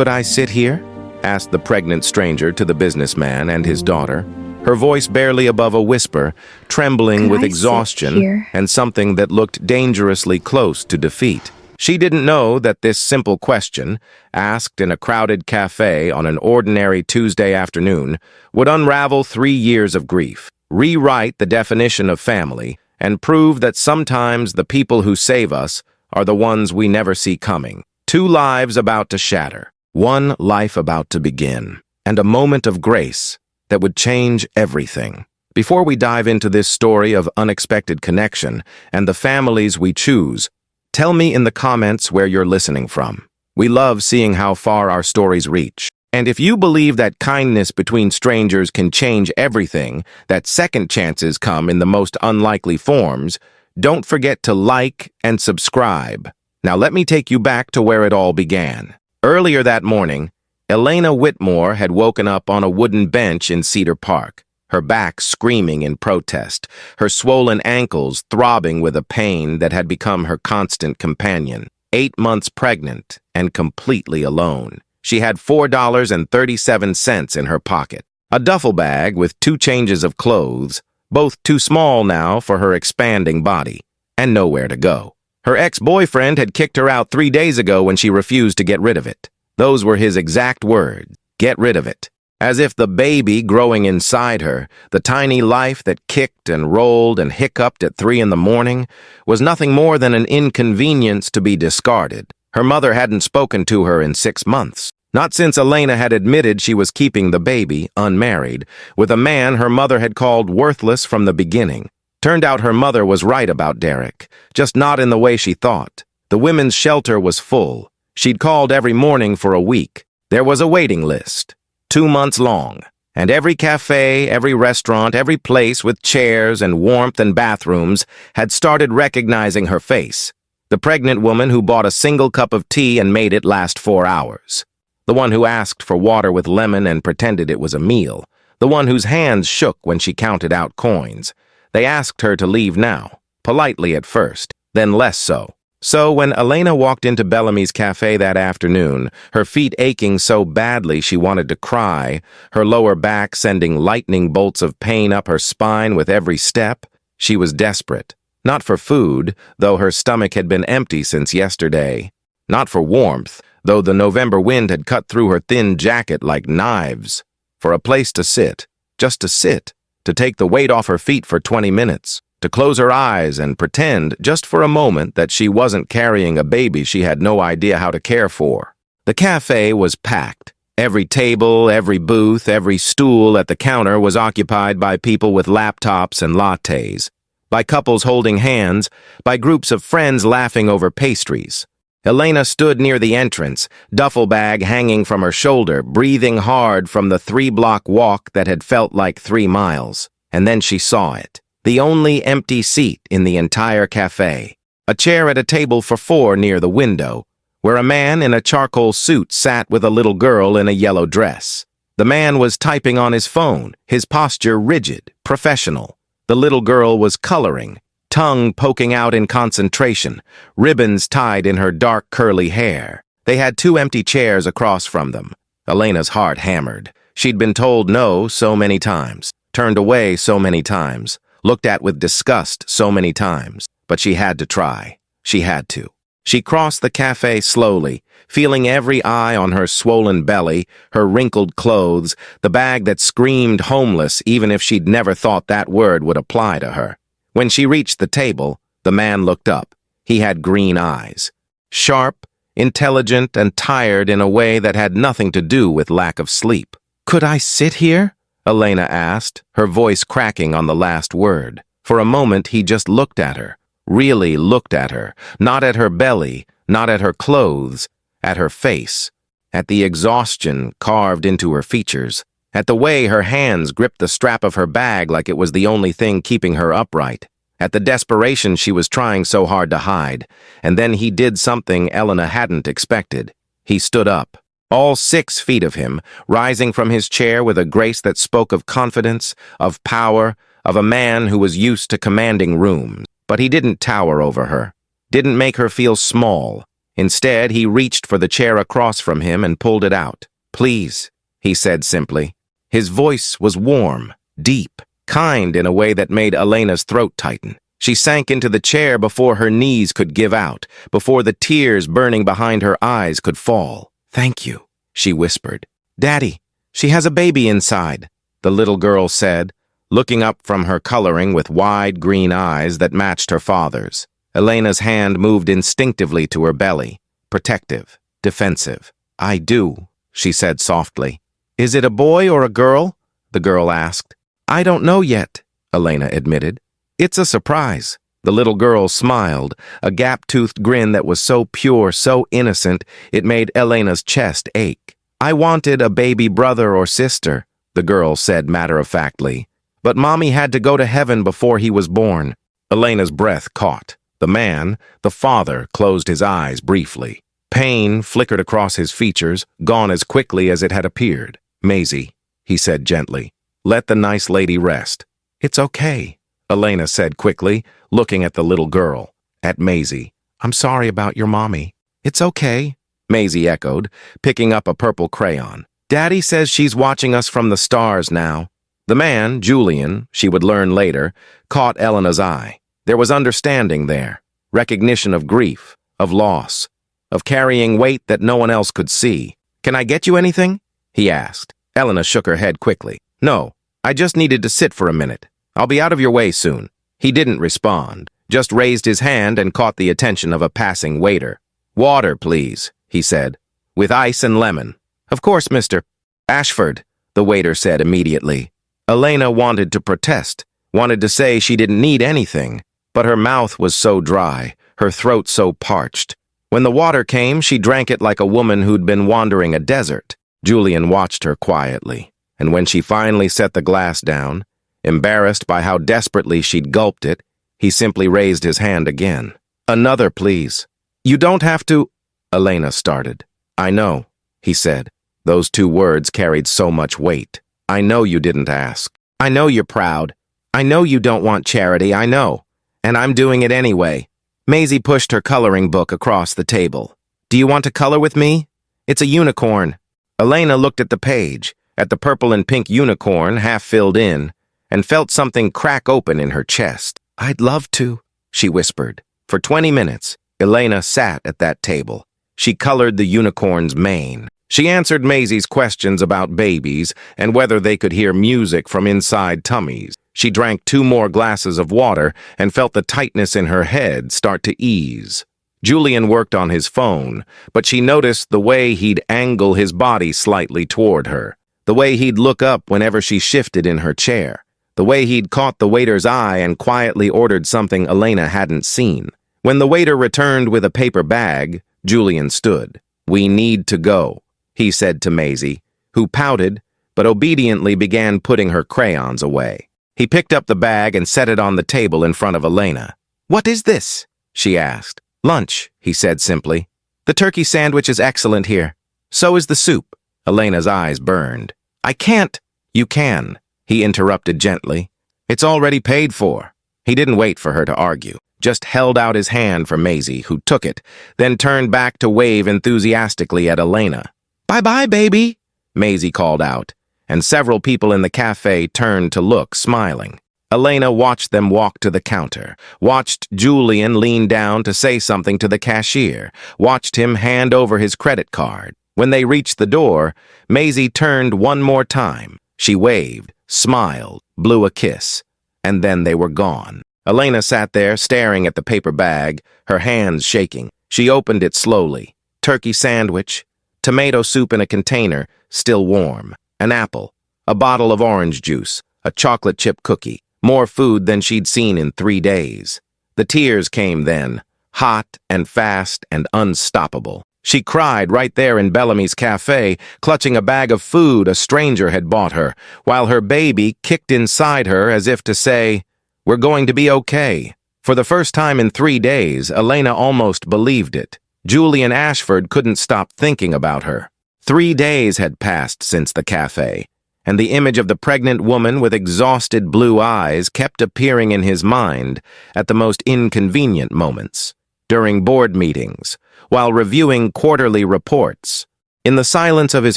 "Could I sit here?" asked the pregnant stranger to the businessman and his daughter, her voice barely above a whisper, trembling with exhaustion and something that looked dangerously close to defeat. She didn't know that this simple question, asked in a crowded cafe on an ordinary Tuesday afternoon, would unravel 3 years of grief, rewrite the definition of family, and prove that sometimes the people who save us are the ones we never see coming. 2 lives about to shatter, 1 life about to begin, and a moment of grace that would change everything. Before we dive into this story of unexpected connection and the families we choose, tell me in the comments where you're listening from. We love seeing how far our stories reach. And if you believe that kindness between strangers can change everything, that second chances come in the most unlikely forms, don't forget to like and subscribe. Now let me take you back to where it all began. Earlier that morning, Elena Whitmore had woken up on a wooden bench in Cedar Park, her back screaming in protest, her swollen ankles throbbing with a pain that had become her constant companion. 8 months pregnant and completely alone. She had $4.37 in her pocket, a duffel bag with 2 changes of clothes, both too small now for her expanding body, and nowhere to go. Her ex-boyfriend had kicked her out 3 days ago when she refused to get rid of it. Those were his exact words, "Get rid of it." As if the baby growing inside her, the tiny life that kicked and rolled and hiccuped at 3 in the morning, was nothing more than an inconvenience to be discarded. Her mother hadn't spoken to her in 6 months. Not since Elena had admitted she was keeping the baby, unmarried, with a man her mother had called worthless from the beginning. Turned out her mother was right about Derek, just not in the way she thought. The women's shelter was full. She'd called every morning for a week. There was a waiting list, 2 months long, and every cafe, every restaurant, every place with chairs and warmth and bathrooms had started recognizing her face. The pregnant woman who bought a single cup of tea and made it last 4 hours. The one who asked for water with lemon and pretended it was a meal. The one whose hands shook when she counted out coins. They asked her to leave now, politely at first, then less so. So when Elena walked into Bellamy's Café that afternoon, her feet aching so badly she wanted to cry, her lower back sending lightning bolts of pain up her spine with every step, she was desperate. Not for food, though her stomach had been empty since yesterday. Not for warmth, though the November wind had cut through her thin jacket like knives. For a place to sit, just to sit, to take the weight off her feet for 20 minutes. To close her eyes and pretend, just for a moment, that she wasn't carrying a baby she had no idea how to care for. The cafe was packed. Every table, every booth, every stool at the counter was occupied by people with laptops and lattes, by couples holding hands, by groups of friends laughing over pastries. Elena stood near the entrance, duffel bag hanging from her shoulder, breathing hard from the 3-block walk that had felt like 3 miles. And then she saw it. The only empty seat in the entire cafe. A chair at a table for 4 near the window, where a man in a charcoal suit sat with a little girl in a yellow dress. The man was typing on his phone, his posture rigid, professional. The little girl was coloring, tongue poking out in concentration, ribbons tied in her dark curly hair. They had 2 empty chairs across from them. Elena's heart hammered. She'd been told no so many times, turned away so many times, looked at with disgust so many times, but she had to try. She had to. She crossed the cafe slowly, feeling every eye on her swollen belly, her wrinkled clothes, the bag that screamed homeless even if she'd never thought that word would apply to her. When she reached the table, the man looked up. He had green eyes. Sharp, intelligent, and tired in a way that had nothing to do with lack of sleep. "Could I sit here?" Elena asked, her voice cracking on the last word. For a moment, he just looked at her, really looked at her, not at her belly, not at her clothes, at her face, at the exhaustion carved into her features, at the way her hands gripped the strap of her bag like it was the only thing keeping her upright, at the desperation she was trying so hard to hide. And then he did something Elena hadn't expected. He stood up. All 6 feet of him, rising from his chair with a grace that spoke of confidence, of power, of a man who was used to commanding rooms. But he didn't tower over her, didn't make her feel small. Instead, he reached for the chair across from him and pulled it out. "Please," he said simply. His voice was warm, deep, kind in a way that made Elena's throat tighten. She sank into the chair before her knees could give out, before the tears burning behind her eyes could fall. "Thank you," she whispered. "Daddy, she has a baby inside," the little girl said, looking up from her coloring with wide green eyes that matched her father's. Elena's hand moved instinctively to her belly, protective, defensive. "I do," she said softly. "Is it a boy or a girl?" the girl asked. "I don't know yet," Elena admitted. "It's a surprise." The little girl smiled, a gap-toothed grin that was so pure, so innocent, it made Elena's chest ache. "I wanted a baby brother or sister," the girl said matter-of-factly. "But Mommy had to go to heaven before he was born." Elena's breath caught. The man, the father, closed his eyes briefly. Pain flickered across his features, gone as quickly as it had appeared. "Maisie," he said gently, "let the nice lady rest." "It's okay," Elena said quickly, looking at the little girl. At Maisie. "I'm sorry about your mommy." "It's okay," Maisie echoed, picking up a purple crayon. "Daddy says she's watching us from the stars now." The man, Julian, she would learn later, caught Elena's eye. There was understanding there, recognition of grief, of loss, of carrying weight that no one else could see. "Can I get you anything?" he asked. Elena shook her head quickly. "No, I just needed to sit for a minute. I'll be out of your way soon." He didn't respond, just raised his hand and caught the attention of a passing waiter. "Water, please," he said, "with ice and lemon." "Of course, Mr. Ashford," the waiter said immediately. Elena wanted to protest, wanted to say she didn't need anything, but her mouth was so dry, her throat so parched. When the water came, she drank it like a woman who'd been wandering a desert. Julian watched her quietly, and when she finally set the glass down, embarrassed by how desperately she'd gulped it, he simply raised his hand again. "Another, please." "You don't have to," Elena started. "I know," he said. Those two words carried so much weight. "I know you didn't ask. I know you're proud. I know you don't want charity, I know. And I'm doing it anyway." Maisie pushed her coloring book across the table. "Do you want to color with me? It's a unicorn." Elena looked at the page, at the purple and pink unicorn half filled in, and felt something crack open in her chest. "I'd love to," she whispered. For 20 minutes, Elena sat at that table. She colored the unicorn's mane. She answered Maisie's questions about babies and whether they could hear music from inside tummies. She drank 2 more glasses of water and felt the tightness in her head start to ease. Julian worked on his phone, but she noticed the way he'd angle his body slightly toward her, the way he'd look up whenever she shifted in her chair, the way he'd caught the waiter's eye and quietly ordered something Elena hadn't seen. When the waiter returned with a paper bag, Julian stood. "We need to go," he said to Maisie, who pouted, but obediently began putting her crayons away. He picked up the bag and set it on the table in front of Elena. "What is this?" she asked. "Lunch," he said simply. "The turkey sandwich is excellent here. So is the soup." Elena's eyes burned. "I can't." "You can," he interrupted gently. "It's already paid for." He didn't wait for her to argue, just held out his hand for Maisie, who took it, then turned back to wave enthusiastically at Elena. "Bye-bye, baby," Maisie called out, and several people in the cafe turned to look, smiling. Elena watched them walk to the counter, watched Julian lean down to say something to the cashier, watched him hand over his credit card. When they reached the door, Maisie turned one more time. She waved, smiled, blew a kiss, and then they were gone. Elena sat there, staring at the paper bag, her hands shaking. She opened it slowly. Turkey sandwich, tomato soup in a container, still warm, an apple, a bottle of orange juice, a chocolate chip cookie, more food than she'd seen in 3 days. The tears came then, hot and fast and unstoppable. She cried right there in Bellamy's cafe, clutching a bag of food a stranger had bought her, while her baby kicked inside her as if to say, "We're going to be okay." For the first time in 3 days, Elena almost believed it. Julian Ashford couldn't stop thinking about her. 3 days had passed since the cafe, and the image of the pregnant woman with exhausted blue eyes kept appearing in his mind at the most inconvenient moments. During board meetings, while reviewing quarterly reports. In the silence of his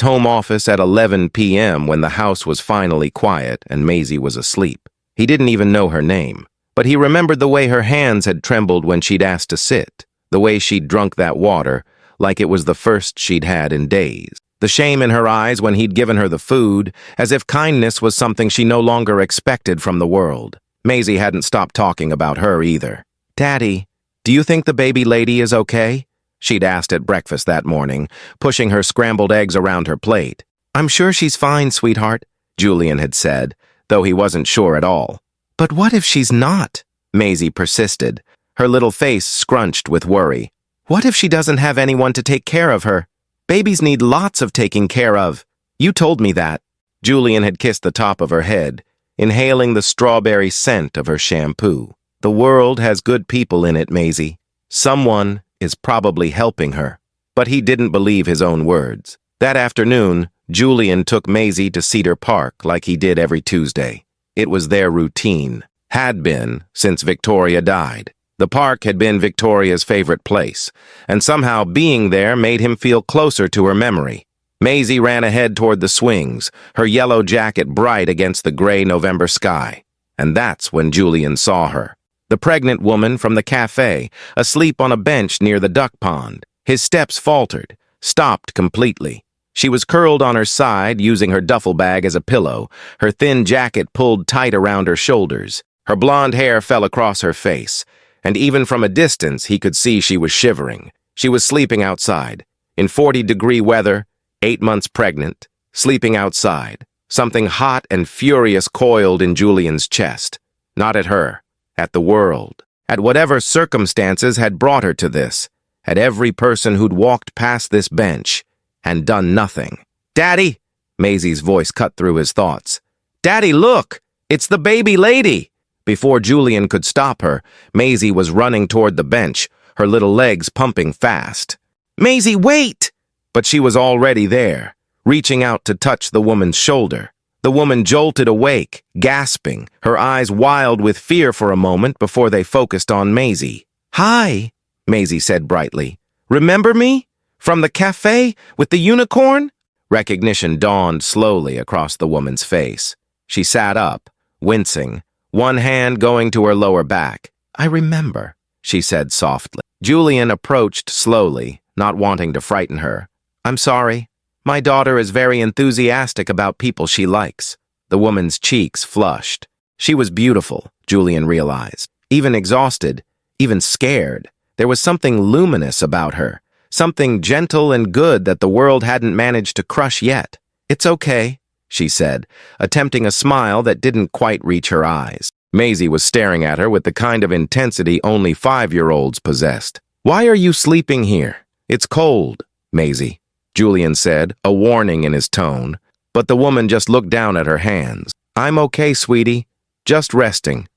home office at 11 p.m. when the house was finally quiet and Maisie was asleep, he didn't even know her name. But he remembered the way her hands had trembled when she'd asked to sit, the way she'd drunk that water, like it was the first she'd had in days. The shame in her eyes when he'd given her the food, as if kindness was something she no longer expected from the world. Maisie hadn't stopped talking about her either. "Daddy, do you think the baby lady is okay?" she'd asked at breakfast that morning, pushing her scrambled eggs around her plate. "I'm sure she's fine, sweetheart," Julian had said, though he wasn't sure at all. "But what if she's not?" Maisie persisted, her little face scrunched with worry. "What if she doesn't have anyone to take care of her? Babies need lots of taking care of. You told me that." Julian had kissed the top of her head, inhaling the strawberry scent of her shampoo. "The world has good people in it, Maisie. Someone is probably helping her." But he didn't believe his own words. That afternoon, Julian took Maisie to Cedar Park like he did every Tuesday. It was their routine. Had been since Victoria died. The park had been Victoria's favorite place, and somehow being there made him feel closer to her memory. Maisie ran ahead toward the swings, her yellow jacket bright against the gray November sky. And that's when Julian saw her. The pregnant woman from the café, asleep on a bench near the duck pond. His steps faltered, stopped completely. She was curled on her side, using her duffel bag as a pillow, her thin jacket pulled tight around her shoulders. Her blonde hair fell across her face, and even from a distance he could see she was shivering. She was sleeping outside, in 40-degree weather, 8 months pregnant, sleeping outside. Something hot and furious coiled in Julian's chest. Not at her, at the world, at whatever circumstances had brought her to this, at every person who'd walked past this bench and done nothing. "Daddy!" Maisie's voice cut through his thoughts. "Daddy, look! It's the baby lady!" Before Julian could stop her, Maisie was running toward the bench, her little legs pumping fast. "Maisie, wait!" But she was already there, reaching out to touch the woman's shoulder. The woman jolted awake, gasping, her eyes wild with fear for a moment before they focused on Maisie. "Hi," Maisie said brightly. "Remember me? From the café with the unicorn?" Recognition dawned slowly across the woman's face. She sat up, wincing, one hand going to her lower back. "I remember," she said softly. Julian approached slowly, not wanting to frighten her. "I'm sorry. My daughter is very enthusiastic about people she likes." The woman's cheeks flushed. She was beautiful, Julian realized. Even exhausted, even scared. There was something luminous about her, something gentle and good that the world hadn't managed to crush yet. "It's okay," she said, attempting a smile that didn't quite reach her eyes. Maisie was staring at her with the kind of intensity only 5-year-olds possessed. "Why are you sleeping here? It's cold, Maisie," Julian said, a warning in his tone. But the woman just looked down at her hands. "I'm okay, sweetie. Just resting."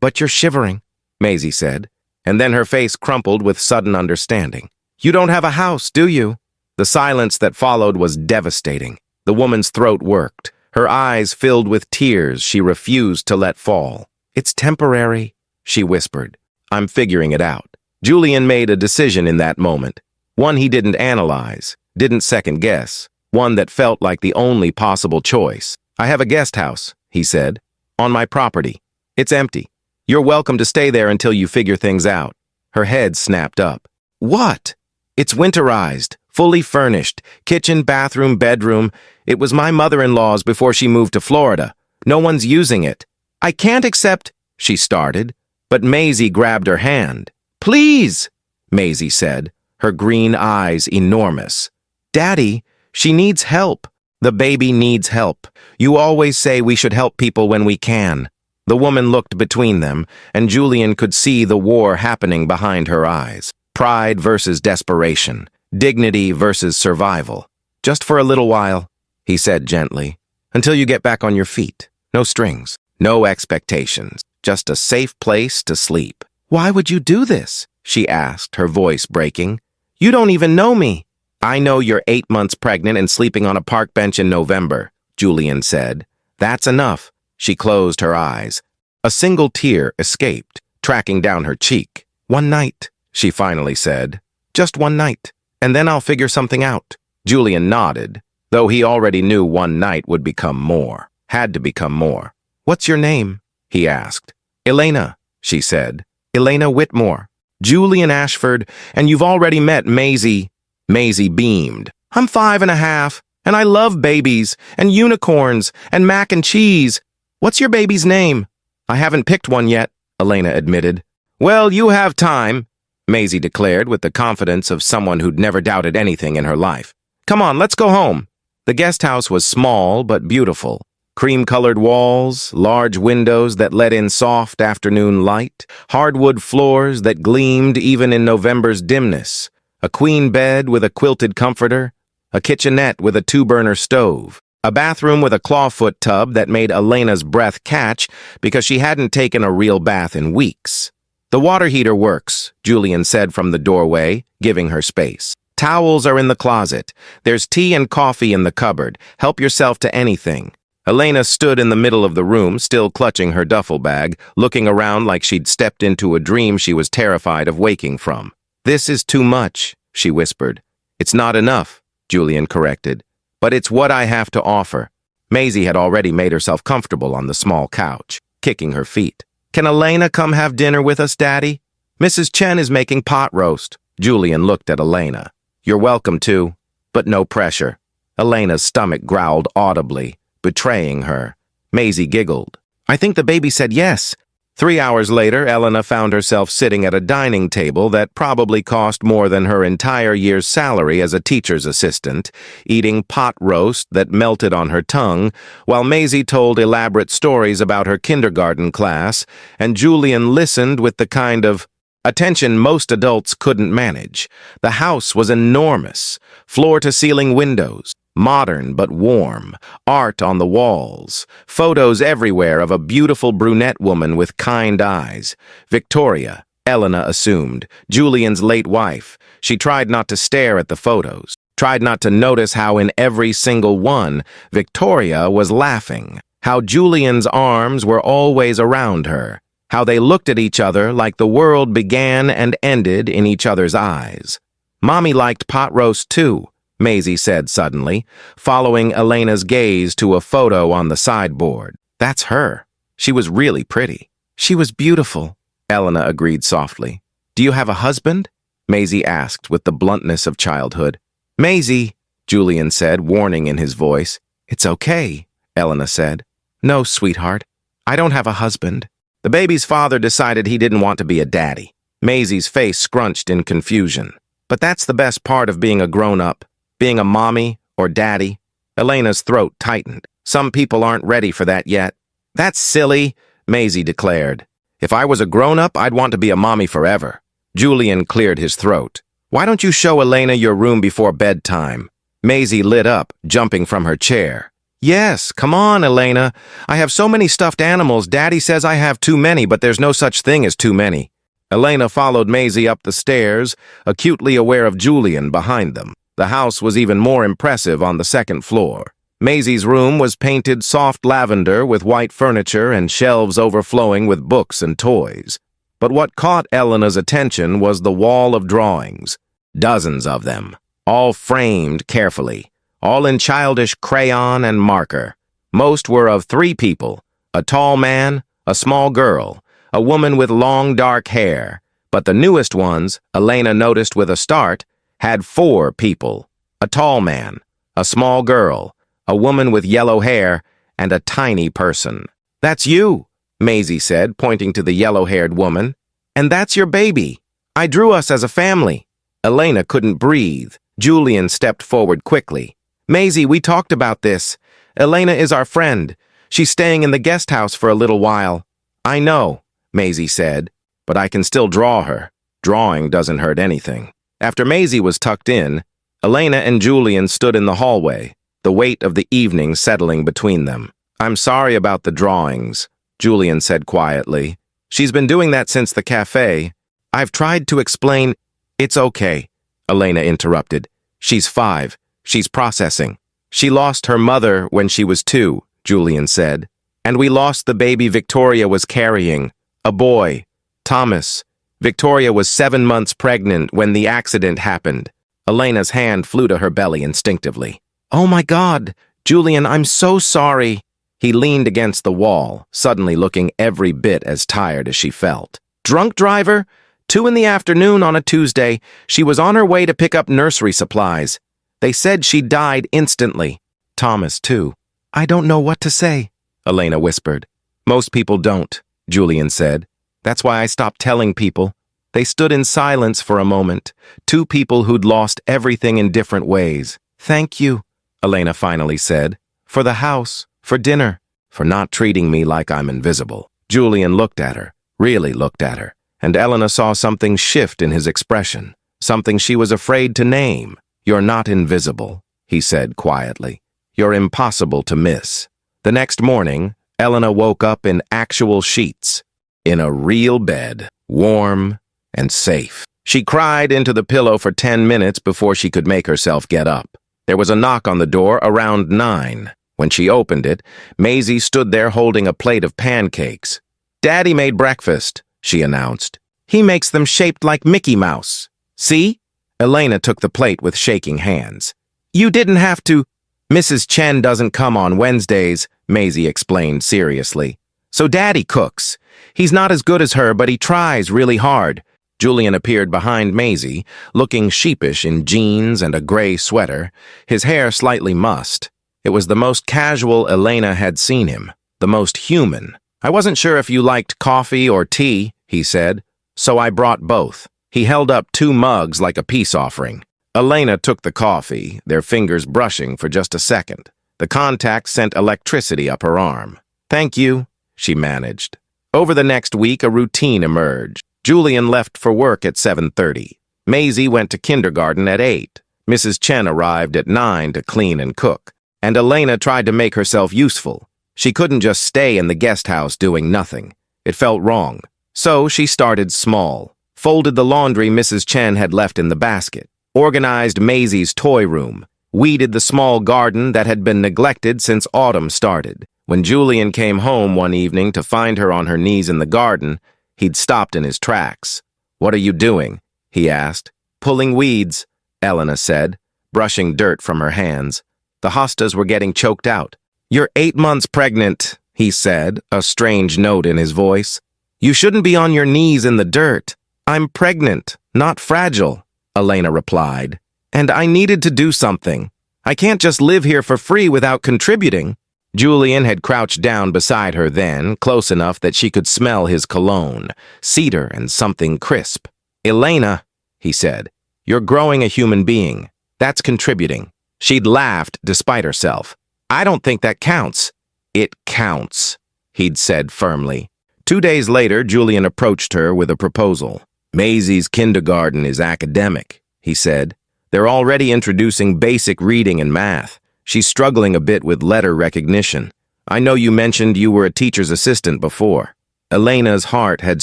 But you're shivering," Maisie said, and then her face crumpled with sudden understanding. "You don't have a house, do you?" The silence that followed was devastating. The woman's throat worked. Her eyes filled with tears she refused to let fall. "It's temporary," she whispered. "I'm figuring it out." Julian made a decision in that moment. One he didn't analyze, didn't second-guess. One that felt like the only possible choice. "I have a guest house," he said, "on my property. It's empty. You're welcome to stay there until you figure things out." Her head snapped up. "What?" "It's winterized, fully furnished, kitchen, bathroom, bedroom. It was my mother-in-law's before she moved to Florida. No one's using it." "I can't accept," she started, but Maisie grabbed her hand. "Please," Maisie said, her green eyes enormous. "Daddy, she needs help. The baby needs help. You always say we should help people when we can." The woman looked between them, and Julian could see the war happening behind her eyes. Pride versus desperation. Dignity versus survival. "Just for a little while," he said gently, "until you get back on your feet. No strings, no expectations, just a safe place to sleep." "Why would you do this?" she asked, her voice breaking. "You don't even know me." "I know you're 8 months pregnant and sleeping on a park bench in November," Julian said. "That's enough." She closed her eyes. A single tear escaped, tracking down her cheek. "One night," she finally said. Just one night, and then I'll figure something out. Julian nodded, though he already knew one night would become more. Had to become more. What's your name? He asked. Elena, she said. Elena Whitmore. Julian Ashford, and you've already met Maisie. Maisie beamed. I'm 5.5, and I love babies, and unicorns, and mac and cheese. What's your baby's name? I haven't picked one yet, Elena admitted. Well, you have time, Maisie declared with the confidence of someone who'd never doubted anything in her life. Come on, let's go home. The guest house was small but beautiful. Cream-colored walls, large windows that let in soft afternoon light, hardwood floors that gleamed even in November's dimness, a queen bed with a quilted comforter, a kitchenette with a 2-burner stove, a bathroom with a clawfoot tub that made Elena's breath catch because she hadn't taken a real bath in weeks. The water heater works, Julian said from the doorway, giving her space. Towels are in the closet. There's tea and coffee in the cupboard. Help yourself to anything. Elena stood in the middle of the room, still clutching her duffel bag, looking around like she'd stepped into a dream she was terrified of waking from. This is too much, she whispered. It's not enough, Julian corrected. But it's what I have to offer. Maisie had already made herself comfortable on the small couch, kicking her feet. Can Elena come have dinner with us, Daddy? Mrs. Chen is making pot roast. Julian looked at Elena. You're welcome to, but no pressure. Elena's stomach growled audibly, betraying her. Maisie giggled. I think the baby said yes. 3 hours later, Elena found herself sitting at a dining table that probably cost more than her entire year's salary as a teacher's assistant, eating pot roast that melted on her tongue, while Maisie told elaborate stories about her kindergarten class, and Julian listened with the kind of attention most adults couldn't manage. The house was enormous, floor-to-ceiling windows, modern but warm, art on the walls, photos everywhere of a beautiful brunette woman with kind eyes. Victoria, Elena assumed, Julian's late wife. She tried not to stare at the photos, tried not to notice how in every single one, Victoria was laughing, how Julian's arms were always around her, how they looked at each other like the world began and ended in each other's eyes. Mommy liked pot roast too, Maisie said suddenly, following Elena's gaze to a photo on the sideboard. That's her. She was really pretty. She was beautiful, Elena agreed softly. Do you have a husband? Maisie asked with the bluntness of childhood. Maisie, Julian said, warning in his voice. It's okay, Elena said. No, sweetheart. I don't have a husband. The baby's father decided he didn't want to be a daddy. Maisie's face scrunched in confusion. But that's the best part of being a grown-up. Being a mommy or daddy. Elena's throat tightened. Some people aren't ready for that yet. That's silly, Maisie declared. If I was a grown-up, I'd want to be a mommy forever. Julian cleared his throat. Why don't you show Elena your room before bedtime? Maisie lit up, jumping from her chair. Yes, come on, Elena. I have so many stuffed animals. Daddy says I have too many, but there's no such thing as too many. Elena followed Maisie up the stairs, acutely aware of Julian behind them. The house was even more impressive on the second floor. Maisie's room was painted soft lavender with white furniture and shelves overflowing with books and toys. But what caught Elena's attention was the wall of drawings. Dozens of them, all framed carefully, all in childish crayon and marker. Most were of 3 people, a tall man, a small girl, a woman with long dark hair. But the newest ones, Elena noticed with a start, had 4 people, a tall man, a small girl, a woman with yellow hair, and a tiny person. That's you, Maisie said, pointing to the yellow-haired woman. And that's your baby. I drew us as a family. Elena couldn't breathe. Julian stepped forward quickly. Maisie, we talked about this. Elena is our friend. She's staying in the guest house for a little while. I know, Maisie said, but I can still draw her. Drawing doesn't hurt anything. After Maisie was tucked in, Elena and Julian stood in the hallway, the weight of the evening settling between them. I'm sorry about the drawings, Julian said quietly. She's been doing that since the café. I've tried to explain. It's okay, Elena interrupted. She's 5. She's processing. She lost her mother when she was 2, Julian said. And we lost the baby Victoria was carrying, a boy, Thomas. Victoria was 7 months pregnant when the accident happened. Elena's hand flew to her belly instinctively. "Oh my God, Julian, I'm so sorry." He leaned against the wall, suddenly looking every bit as tired as she felt. "Drunk driver? 2 in the afternoon on a Tuesday. She was on her way to pick up nursery supplies. They said she died instantly. Thomas, too." "I don't know what to say," Elena whispered. "Most people don't," Julian said. "That's why I stopped telling people." They stood in silence for a moment, 2 people who'd lost everything in different ways. "Thank you," Elena finally said. "For the house, for dinner, for not treating me like I'm invisible." Julian looked at her, really looked at her, and Elena saw something shift in his expression, something she was afraid to name. "You're not invisible," he said quietly. "You're impossible to miss." The next morning, Elena woke up in actual sheets, in a real bed, warm and safe. She cried into the pillow for 10 minutes before she could make herself get up. There was a knock on the door around 9. When she opened it, Maisie stood there holding a plate of pancakes. "Daddy made breakfast," she announced. "He makes them shaped like Mickey Mouse. See?" Elena took the plate with shaking hands. "You didn't have to—" "Mrs. Chen doesn't come on Wednesdays," Maisie explained seriously. "So Daddy cooks. He's not as good as her, but he tries really hard." Julian appeared behind Maisie, looking sheepish in jeans and a gray sweater, his hair slightly mussed. It was the most casual Elena had seen him, the most human. "I wasn't sure if you liked coffee or tea," he said, "so I brought both." He held up 2 mugs like a peace offering. Elena took the coffee, their fingers brushing for just a second. The contact sent electricity up her arm. "Thank you," she managed. Over the next week, a routine emerged. Julian left for work at 7:30. Maisie went to kindergarten at 8. Mrs. Chen arrived at 9 to clean and cook. And Elena tried to make herself useful. She couldn't just stay in the guest house doing nothing. It felt wrong. So she started small. Folded the laundry Mrs. Chen had left in the basket. Organized Maisie's toy room. Weeded the small garden that had been neglected since autumn started. When Julian came home one evening to find her on her knees in the garden, he'd stopped in his tracks. "What are you doing?" he asked. "Pulling weeds," Elena said, brushing dirt from her hands. The hostas were getting choked out. "You're 8 months pregnant," he said, a strange note in his voice. "You shouldn't be on your knees in the dirt." "I'm pregnant, not fragile," Elena replied. "And I needed to do something. I can't just live here for free without contributing." Julian had crouched down beside her then, close enough that she could smell his cologne, cedar and something crisp. "Elena," he said, "you're growing a human being. That's contributing." She'd laughed despite herself. "I don't think that counts." "It counts," he'd said firmly. 2 days later, Julian approached her with a proposal. "Maisie's kindergarten is academic," he said. "They're already introducing basic reading and math. She's struggling a bit with letter recognition. I know you mentioned you were a teacher's assistant before." Elena's heart had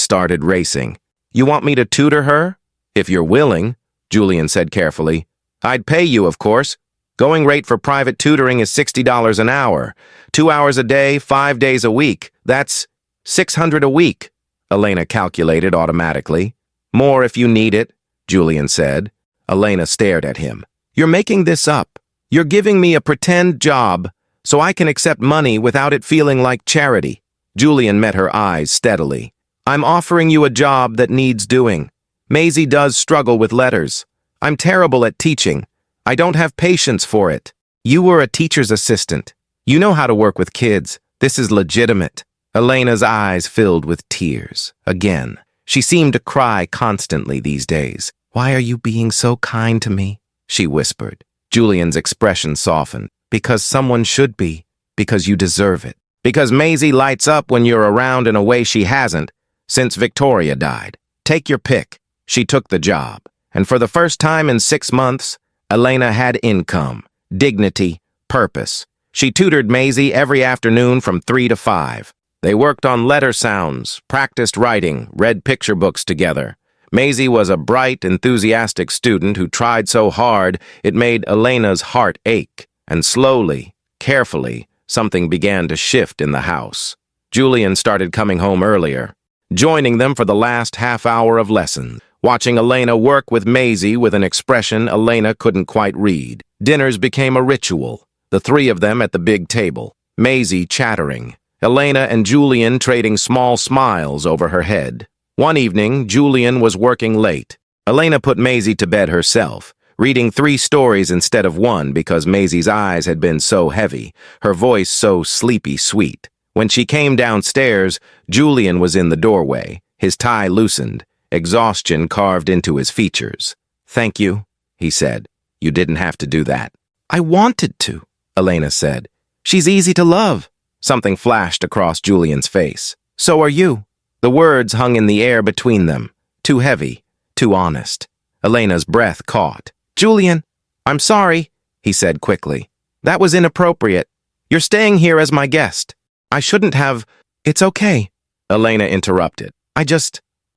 started racing. "You want me to tutor her?" "If you're willing," Julian said carefully. "I'd pay you, of course. Going rate for private tutoring is $60 an hour. 2 hours a day, 5 days a week. That's $600 a week," Elena calculated automatically. "More if you need it," Julian said. Elena stared at him. "You're making this up. You're giving me a pretend job so I can accept money without it feeling like charity." Julian met her eyes steadily. "I'm offering you a job that needs doing. Maisie does struggle with letters. I'm terrible at teaching. I don't have patience for it. You were a teacher's assistant. You know how to work with kids. This is legitimate." Elena's eyes filled with tears. Again, she seemed to cry constantly these days. "Why are you being so kind to me?" she whispered. Julian's expression softened. "Because someone should be. Because you deserve it. Because Maisie lights up when you're around in a way she hasn't since Victoria died. Take your pick." She took the job. And for the first time in 6 months, Elena had income, dignity, purpose. She tutored Maisie every afternoon from 3 to 5. They worked on letter sounds, practiced writing, read picture books together. Maisie was a bright, enthusiastic student who tried so hard it made Elena's heart ache. And slowly, carefully, something began to shift in the house. Julian started coming home earlier. joining them for the last half hour of lessons, watching Elena work with Maisie with an expression Elena couldn't quite read. Dinners became a ritual, the three of them at the big table, Maisie chattering, Elena and Julian trading small smiles over her head. One evening, Julian was working late. Elena put Maisie to bed herself, reading 3 stories instead of 1 because Maisie's eyes had been so heavy, her voice so sleepy sweet. When she came downstairs, Julian was in the doorway, his tie loosened, exhaustion carved into his features. "Thank you," he said. "You didn't have to do that." "I wanted to," Elena said. "She's easy to love." Something flashed across Julian's face. "So are you." The words hung in the air between them, too heavy, too honest. Elena's breath caught. "Julian, I'm sorry," he said quickly. "That was inappropriate. You're staying here as my guest. I shouldn't have—" "It's okay," Elena interrupted. I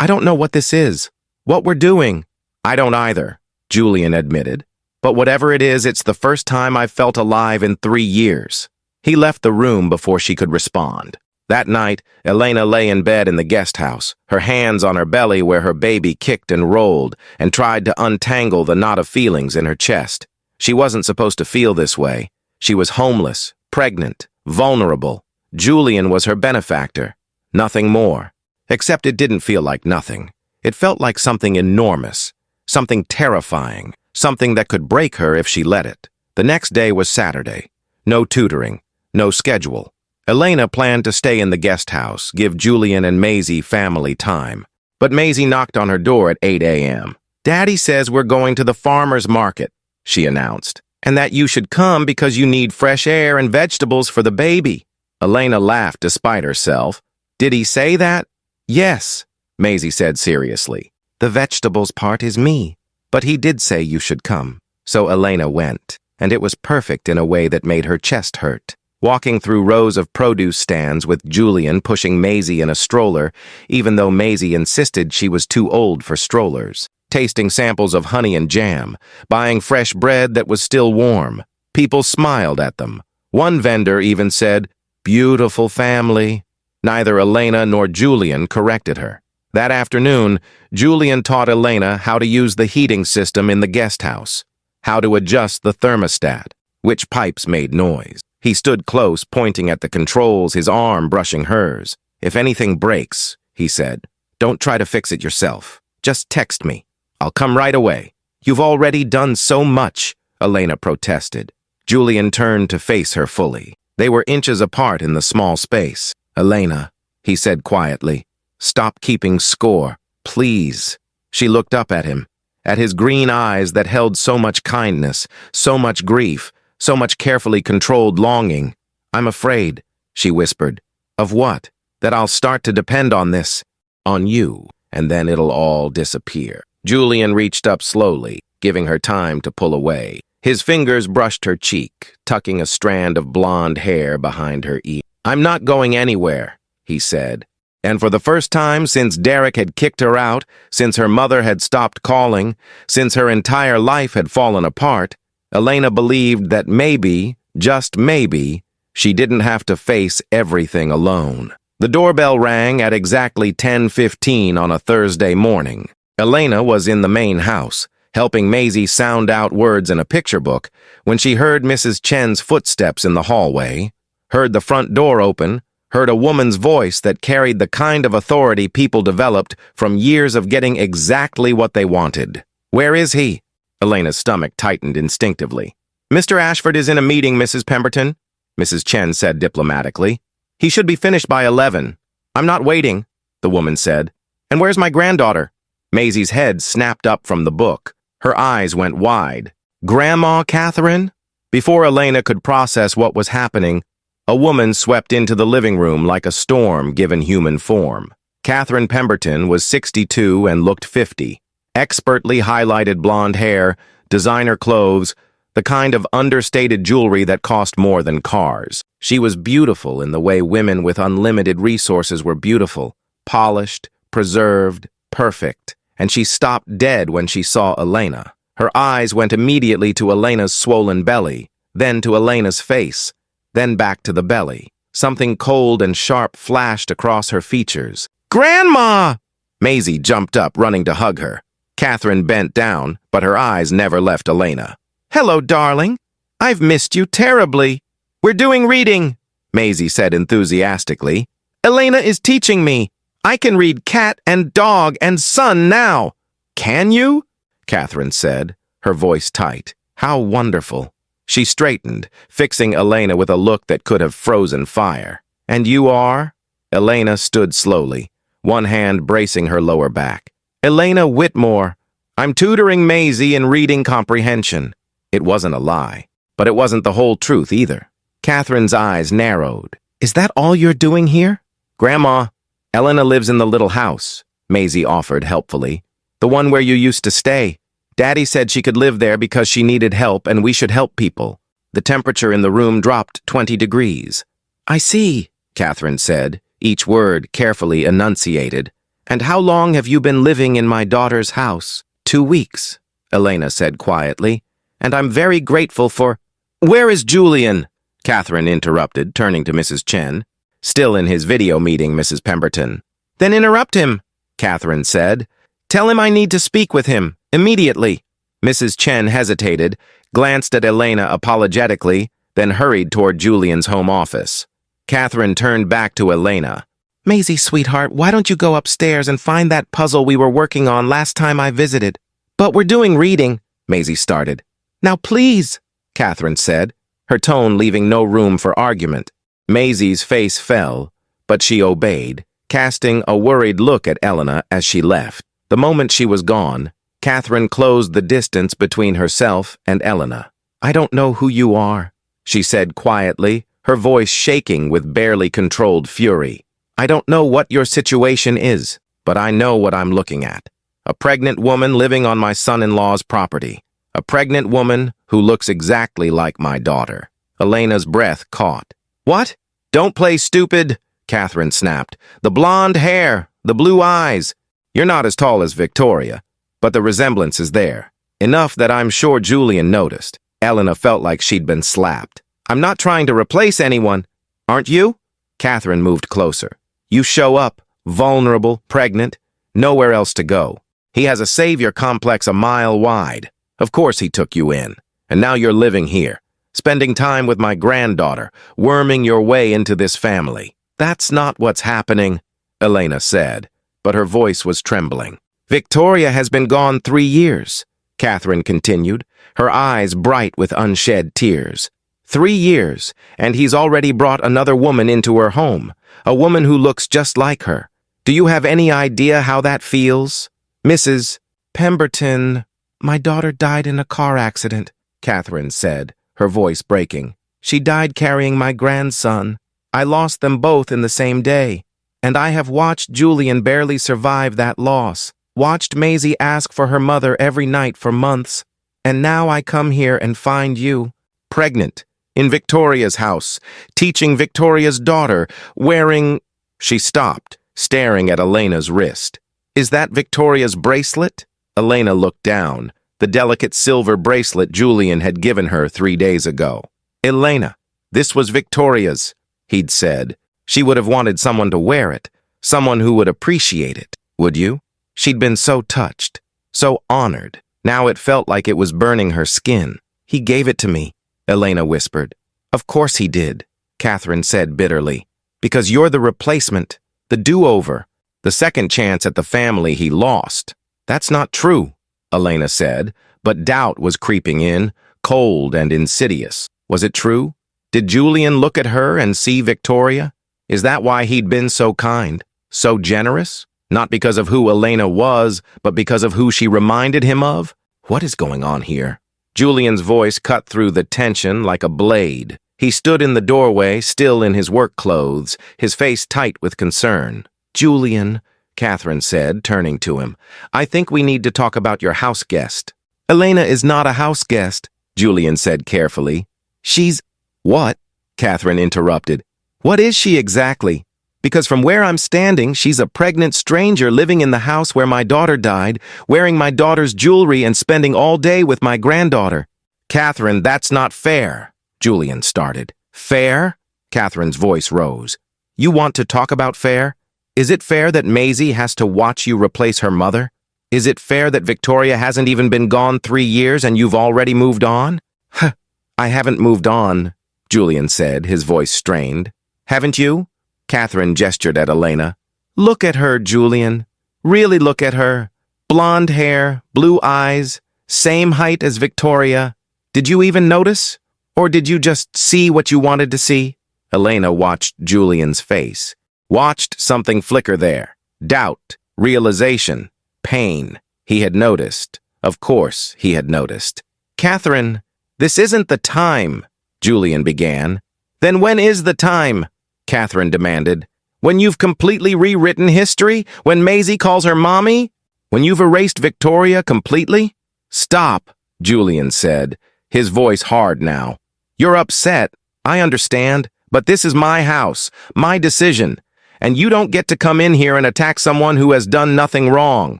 don't know what this is. What we're doing." "I don't either," Julian admitted. "But whatever it is, it's the first time I've felt alive in 3 years." He left the room before she could respond. That night, Elena lay in bed in the guest house, her hands on her belly where her baby kicked and rolled, and tried to untangle the knot of feelings in her chest. She wasn't supposed to feel this way. She was homeless, pregnant, vulnerable. Julian was her benefactor. Nothing more. Except it didn't feel like nothing. It felt like something enormous, something terrifying, something that could break her if she let it. The next day was Saturday. No tutoring, no schedule. Elena planned to stay in the guest house, give Julian and Maisie family time. But Maisie knocked on her door at 8 a.m. "Daddy says we're going to the farmer's market," she announced, "and that you should come because you need fresh air and vegetables for the baby." Elena laughed despite herself. "Did he say that?" "Yes," Maisie said seriously. "The vegetables part is me. But he did say you should come." So Elena went, and it was perfect in a way that made her chest hurt. Walking through rows of produce stands with Julian pushing Maisie in a stroller, even though Maisie insisted she was too old for strollers. Tasting samples of honey and jam, buying fresh bread that was still warm. People smiled at them. One vendor even said, "Beautiful family." Neither Elena nor Julian corrected her. That afternoon, Julian taught Elena how to use the heating system in the guest house, how to adjust the thermostat, which pipes made noise. He stood close, pointing at the controls, his arm brushing hers. "If anything breaks," he said, "don't try to fix it yourself. Just text me. I'll come right away." "You've already done so much," Elena protested. Julian turned to face her fully. They were inches apart in the small space. "Elena," he said quietly, "stop keeping score, please." She looked up at him, at his green eyes that held so much kindness, so much grief, so much carefully controlled longing. "I'm afraid," she whispered. "Of what? That I'll start to depend on this, on you, and then it'll all disappear." Julian reached up slowly, giving her time to pull away. His fingers brushed her cheek, tucking a strand of blonde hair behind her ear. "I'm not going anywhere," he said. And for the first time since Derek had kicked her out, since her mother had stopped calling, since her entire life had fallen apart, Elena believed that maybe, just maybe, she didn't have to face everything alone. The doorbell rang at exactly 10:15 on a Thursday morning. Elena was in the main house, helping Maisie sound out words in a picture book, when she heard Mrs. Chen's footsteps in the hallway, heard the front door open, heard a woman's voice that carried the kind of authority people developed from years of getting exactly what they wanted. "Where is he?" Elena's stomach tightened instinctively. "Mr. Ashford is in a meeting, Mrs. Pemberton," Mrs. Chen said diplomatically. "He should be finished by 11. "I'm not waiting," the woman said. "And where's my granddaughter?" Maisie's head snapped up from the book. Her eyes went wide. "Grandma Catherine?" Before Elena could process what was happening, a woman swept into the living room like a storm given human form. Catherine Pemberton was 62 and looked 50. Expertly highlighted blonde hair, designer clothes, the kind of understated jewelry that cost more than cars. She was beautiful in the way women with unlimited resources were beautiful, polished, preserved, perfect. And she stopped dead when she saw Elena. Her eyes went immediately to Elena's swollen belly, then to Elena's face, then back to the belly. Something cold and sharp flashed across her features. Grandma! Maisie jumped up, running to hug her. Catherine bent down, but her eyes never left Elena. Hello, darling. I've missed you terribly. We're doing reading, Maisie said enthusiastically. Elena is teaching me. I can read cat and dog and sun now. Can you? Catherine said, her voice tight. How wonderful. She straightened, fixing Elena with a look that could have frozen fire. And you are? Elena stood slowly, one hand bracing her lower back. Elena Whitmore. I'm tutoring Maisie in reading comprehension. It wasn't a lie, but it wasn't the whole truth either. Catherine's eyes narrowed. Is that all you're doing here? Grandma, Elena lives in the little house, Maisie offered helpfully. The one where you used to stay. Daddy said she could live there because she needed help and we should help people. The temperature in the room dropped 20 degrees. I see, Catherine said, each word carefully enunciated. And how long have you been living in my daughter's house? 2 weeks, Elena said quietly. And I'm very grateful for— Where is Julian? Catherine interrupted, turning to Mrs. Chen. Still in his video meeting, Mrs. Pemberton. Then interrupt him, Catherine said. Tell him I need to speak with him. Immediately. Mrs. Chen hesitated, glanced at Elena apologetically, then hurried toward Julian's home office. Catherine turned back to Elena. Maisie, sweetheart, why don't you go upstairs and find that puzzle we were working on last time I visited? But we're doing reading, Maisie started. Now please, Catherine said, her tone leaving no room for argument. Maisie's face fell, but she obeyed, casting a worried look at Elena as she left. The moment she was gone, Catherine closed the distance between herself and Elena. I don't know who you are, she said quietly, her voice shaking with barely controlled fury. I don't know what your situation is, but I know what I'm looking at. A pregnant woman living on my son-in-law's property. A pregnant woman who looks exactly like my daughter. Elena's breath caught. What? Don't play stupid, Catherine snapped. The blonde hair, the blue eyes. You're not as tall as Victoria, but the resemblance is there. Enough that I'm sure Julian noticed. Elena felt like she'd been slapped. I'm not trying to replace anyone. Aren't you? Catherine moved closer. You show up, vulnerable, pregnant, nowhere else to go. He has a savior complex a mile wide. Of course he took you in. And now you're living here, spending time with my granddaughter, worming your way into this family. That's not what's happening, Elena said, but her voice was trembling. Victoria has been gone 3 years, Catherine continued, her eyes bright with unshed tears. 3 years, and he's already brought another woman into her home, a woman who looks just like her. Do you have any idea how that feels? Mrs. Pemberton, my daughter died in a car accident, Catherine said, her voice breaking. She died carrying my grandson. I lost them both in the same day, and I have watched Julian barely survive that loss, watched Maisie ask for her mother every night for months, and now I come here and find you, pregnant, in Victoria's house, teaching Victoria's daughter, wearing— She stopped, staring at Elena's wrist. Is that Victoria's bracelet? Elena looked down, the delicate silver bracelet Julian had given her 3 days ago. Elena, this was Victoria's, he'd said. She would have wanted someone to wear it, someone who would appreciate it, would you? She'd been so touched, so honored. Now it felt like it was burning her skin. He gave it to me, Elena whispered. Of course he did, Catherine said bitterly. Because you're the replacement, the do-over, the second chance at the family he lost. That's not true, Elena said, but doubt was creeping in, cold and insidious. Was it true? Did Julian look at her and see Victoria? Is that why he'd been so kind, so generous? Not because of who Elena was, but because of who she reminded him of? What is going on here? Julian's voice cut through the tension like a blade. He stood in the doorway, still in his work clothes, his face tight with concern. Julian, Catherine said, turning to him, I think we need to talk about your house guest. Elena is not a house guest, Julian said carefully. She's— What? Catherine interrupted. What is she exactly? Because from where I'm standing, she's a pregnant stranger living in the house where my daughter died, wearing my daughter's jewelry and spending all day with my granddaughter. Catherine, that's not fair, Julian started. Fair? Catherine's voice rose. You want to talk about fair? Is it fair that Maisie has to watch you replace her mother? Is it fair that Victoria hasn't even been gone 3 years and you've already moved on? Huh, I haven't moved on, Julian said, his voice strained. Haven't you? Catherine gestured at Elena. Look at her, Julian. Really look at her. Blonde hair, blue eyes, same height as Victoria. Did you even notice? Or did you just see what you wanted to see? Elena watched Julian's face. Watched something flicker there. Doubt, realization, pain. He had noticed. Of course he had noticed. Catherine, this isn't the time, Julian began. Then when is the time? Catherine demanded. When you've completely rewritten history? When Maisie calls her mommy? When you've erased Victoria completely? Stop, Julian said, his voice hard now. You're upset, I understand, but this is my house, my decision, and you don't get to come in here and attack someone who has done nothing wrong.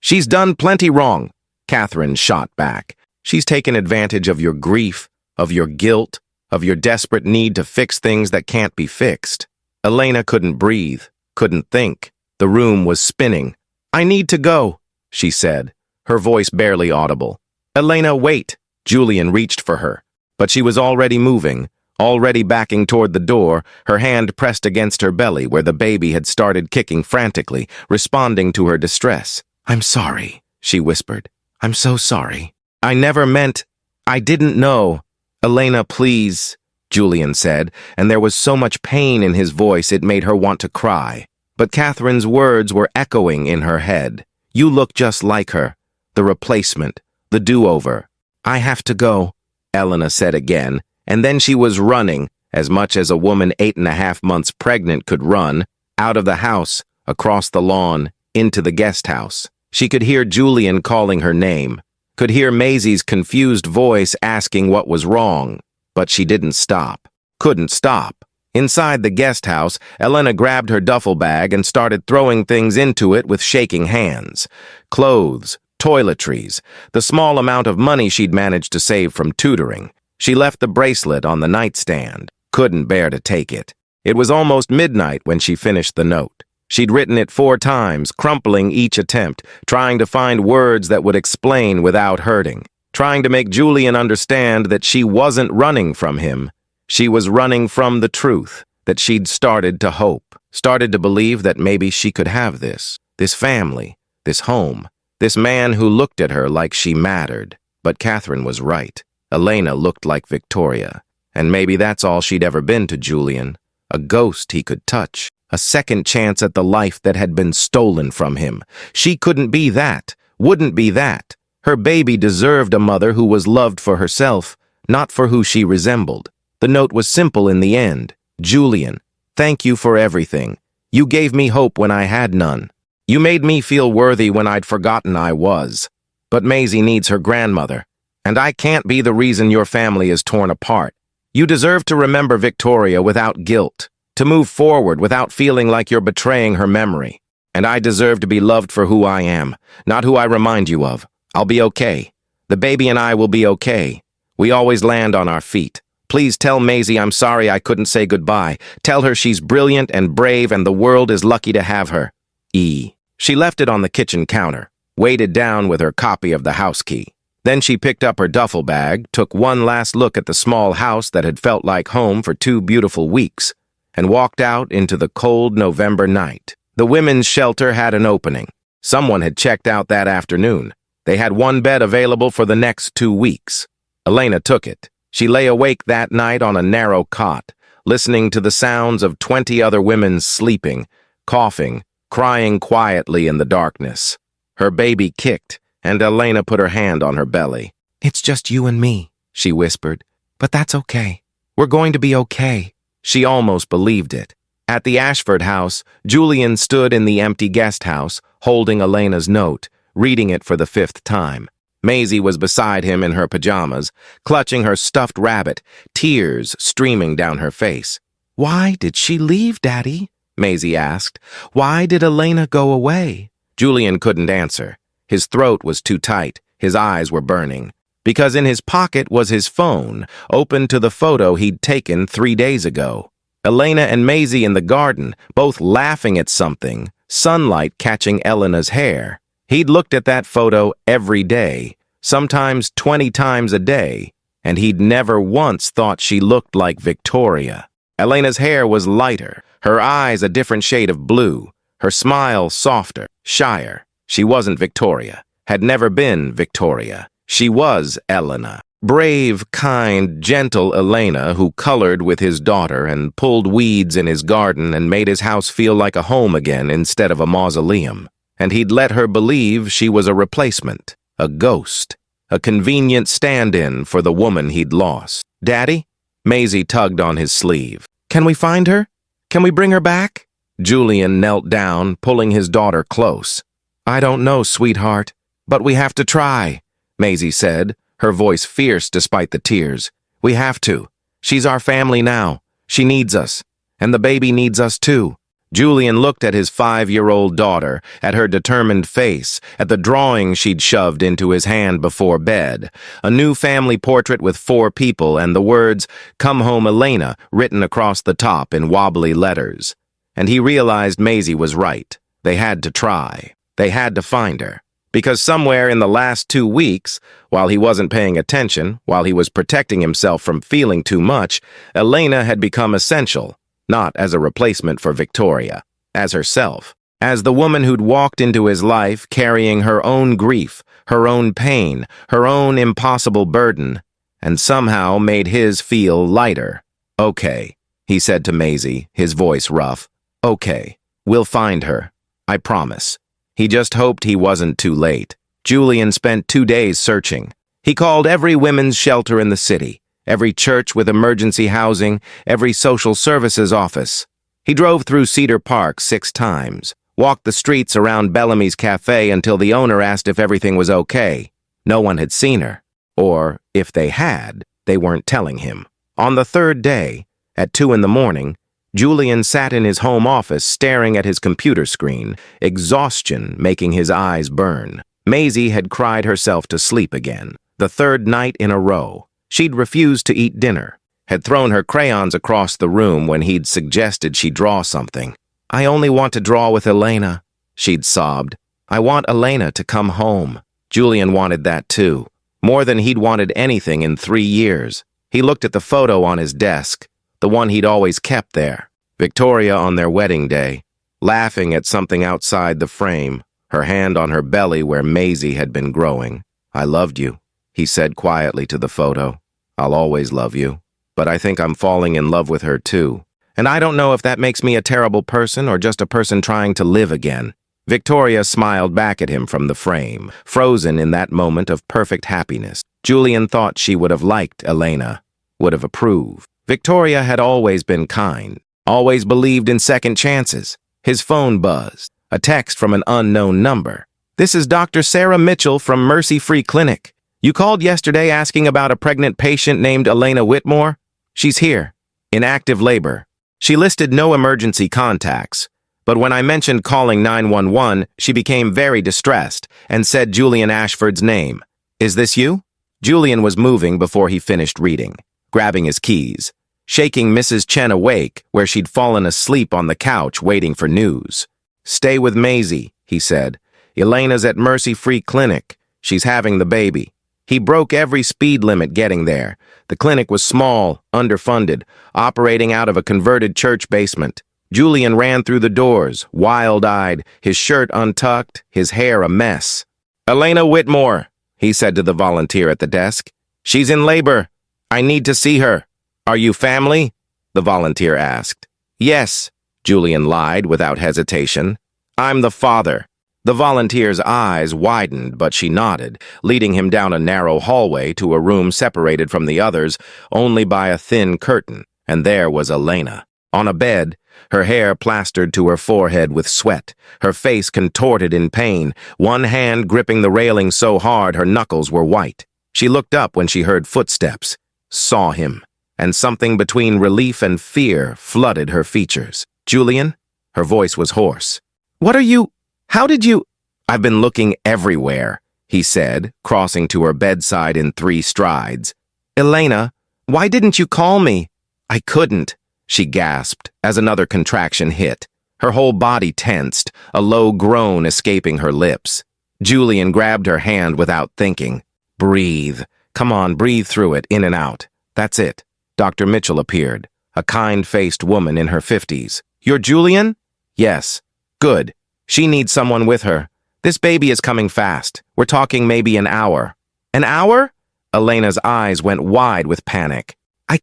She's done plenty wrong, Catherine shot back. She's taken advantage of your grief, of your guilt, of your desperate need to fix things that can't be fixed. Elena couldn't breathe, couldn't think. The room was spinning. I need to go, she said, her voice barely audible. Elena, wait. Julian reached for her, but she was already moving, already backing toward the door, her hand pressed against her belly where the baby had started kicking frantically, responding to her distress. I'm sorry, she whispered. I'm so sorry. I never meant. I didn't know. Elena, please, Julian said, and there was so much pain in his voice it made her want to cry. But Catherine's words were echoing in her head. You look just like her. The replacement. The do-over. I have to go, Elena said again, and then she was running, as much as a woman 8.5 months pregnant could run, out of the house, across the lawn, into the guest house. She could hear Julian calling her name, could hear Maisie's confused voice asking what was wrong, but she didn't stop, couldn't stop. Inside the guest house, Elena grabbed her duffel bag and started throwing things into it with shaking hands. Clothes, toiletries, the small amount of money she'd managed to save from tutoring. She left the bracelet on the nightstand, couldn't bear to take it. It was almost midnight when she finished the note. She'd written it 4 times, crumpling each attempt, trying to find words that would explain without hurting, trying to make Julian understand that she wasn't running from him. She was running from the truth, that she'd started to hope, started to believe that maybe she could have this family, this home, this man who looked at her like she mattered. But Catherine was right. Elena looked like Victoria, and maybe that's all she'd ever been to Julian, a ghost he could touch. A second chance at the life that had been stolen from him. She couldn't be that, wouldn't be that. Her baby deserved a mother who was loved for herself, not for who she resembled. The note was simple in the end. Julian, thank you for everything. You gave me hope when I had none. You made me feel worthy when I'd forgotten I was. But Maisie needs her grandmother, and I can't be the reason your family is torn apart. You deserve to remember Victoria without guilt. To move forward without feeling like you're betraying her memory. And I deserve to be loved for who I am, not who I remind you of. I'll be okay. The baby and I will be okay. We always land on our feet. Please tell Maisie I'm sorry I couldn't say goodbye. Tell her she's brilliant and brave and the world is lucky to have her. E. She left it on the kitchen counter, weighted down with her copy of the house key. Then she picked up her duffel bag, took one last look at the small house that had felt like home for 2 beautiful weeks, and walked out into the cold November night. The women's shelter had an opening. Someone had checked out that afternoon. They had 1 bed available for the next 2 weeks. Elena took it. She lay awake that night on a narrow cot, listening to the sounds of 20 other women sleeping, coughing, crying quietly in the darkness. Her baby kicked, and Elena put her hand on her belly. It's just you and me, she whispered. But that's okay. We're going to be okay. She almost believed it. At the Ashford house, Julian stood in the empty guest house, holding Elena's note, reading it for the 5th time. Maisie was beside him in her pajamas, clutching her stuffed rabbit, tears streaming down her face. Why did she leave, Daddy? Maisie asked. Why did Elena go away? Julian couldn't answer. His throat was too tight, his eyes were burning. Because in his pocket was his phone, open to the photo he'd taken 3 days ago. Elena and Maisie in the garden, both laughing at something, sunlight catching Elena's hair. He'd looked at that photo every day, sometimes 20 times a day, and he'd never once thought she looked like Victoria. Elena's hair was lighter, her eyes a different shade of blue, her smile softer, shyer. She wasn't Victoria, had never been Victoria. She was Elena. Brave, kind, gentle Elena who colored with his daughter and pulled weeds in his garden and made his house feel like a home again instead of a mausoleum. And he'd let her believe she was a replacement, a ghost, a convenient stand-in for the woman he'd lost. "Daddy?" Maisie tugged on his sleeve. "Can we find her? Can we bring her back?" Julian knelt down, pulling his daughter close. "I don't know, sweetheart, but we have to try," Maisie said, her voice fierce despite the tears. "We have to. She's our family now. She needs us. And the baby needs us too." Julian looked at his 5-year-old daughter, at her determined face, at the drawing she'd shoved into his hand before bed, a new family portrait with 4 people and the words, "Come home, Elena," written across the top in wobbly letters. And he realized Maisie was right. They had to try. They had to find her. Because somewhere in the last 2 weeks, while he wasn't paying attention, while he was protecting himself from feeling too much, Elena had become essential, not as a replacement for Victoria, as herself, as the woman who'd walked into his life carrying her own grief, her own pain, her own impossible burden, and somehow made his feel lighter. "Okay," he said to Maisie, his voice rough. "Okay, we'll find her. I promise." He just hoped he wasn't too late. Julian spent 2 days searching. He called every women's shelter in the city, every church with emergency housing, every social services office. He drove through Cedar Park 6 times, walked the streets around Bellamy's Café until the owner asked if everything was okay. No one had seen her. Or, if they had, they weren't telling him. On the 3rd day, at 2 in the morning, Julian sat in his home office staring at his computer screen, exhaustion making his eyes burn. Maisie had cried herself to sleep again, the 3rd night in a row. She'd refused to eat dinner, had thrown her crayons across the room when he'd suggested she draw something. "I only want to draw with Elena," she'd sobbed. "I want Elena to come home." Julian wanted that too, more than he'd wanted anything in 3 years. He looked at the photo on his desk, the one he'd always kept there. Victoria on their wedding day, laughing at something outside the frame, her hand on her belly where Maisie had been growing. "I loved you," he said quietly to the photo. "I'll always love you. But I think I'm falling in love with her too. And I don't know if that makes me a terrible person or just a person trying to live again." Victoria smiled back at him from the frame, frozen in that moment of perfect happiness. Julian thought she would have liked Elena, would have approved. Victoria had always been kind, always believed in second chances. His phone buzzed, a text from an unknown number. "This is Dr. Sarah Mitchell from Mercy Free Clinic. You called yesterday asking about a pregnant patient named Elena Whitmore? She's here, in active labor." She listed no emergency contacts, but when I mentioned calling 911, she became very distressed and said Julian Ashford's name. "Is this you?" Julian was moving before he finished reading, grabbing his keys, shaking Mrs. Chen awake where she'd fallen asleep on the couch waiting for news. "Stay with Maisie," he said. "Elena's at Mercy Free Clinic. She's having the baby." He broke every speed limit getting there. The clinic was small, underfunded, operating out of a converted church basement. Julian ran through the doors, wild-eyed, his shirt untucked, his hair a mess. "Elena Whitmore," he said to the volunteer at the desk. "She's in labor. I need to see her." "Are you family?" the volunteer asked. "Yes," Julian lied without hesitation. "I'm the father." The volunteer's eyes widened, but she nodded, leading him down a narrow hallway to a room separated from the others only by a thin curtain, and there was Elena. On a bed, her hair plastered to her forehead with sweat, her face contorted in pain, one hand gripping the railing so hard her knuckles were white. She looked up when she heard footsteps, saw him, and something between relief and fear flooded her features. "Julian?" Her voice was hoarse. "What are you... How did you—" "I've been looking everywhere," he said, crossing to her bedside in 3 strides. "Elena, why didn't you call me?" "I couldn't," she gasped as another contraction hit. Her whole body tensed, a low groan escaping her lips. Julian grabbed her hand without thinking. Breathe. Come on, breathe through it, in and out. That's it. Dr. Mitchell appeared, a kind-faced woman in her 50s. You're Julian? Yes. Good. She needs someone with her. This baby is coming fast. We're talking maybe an hour. An hour? Elena's eyes went wide with panic. I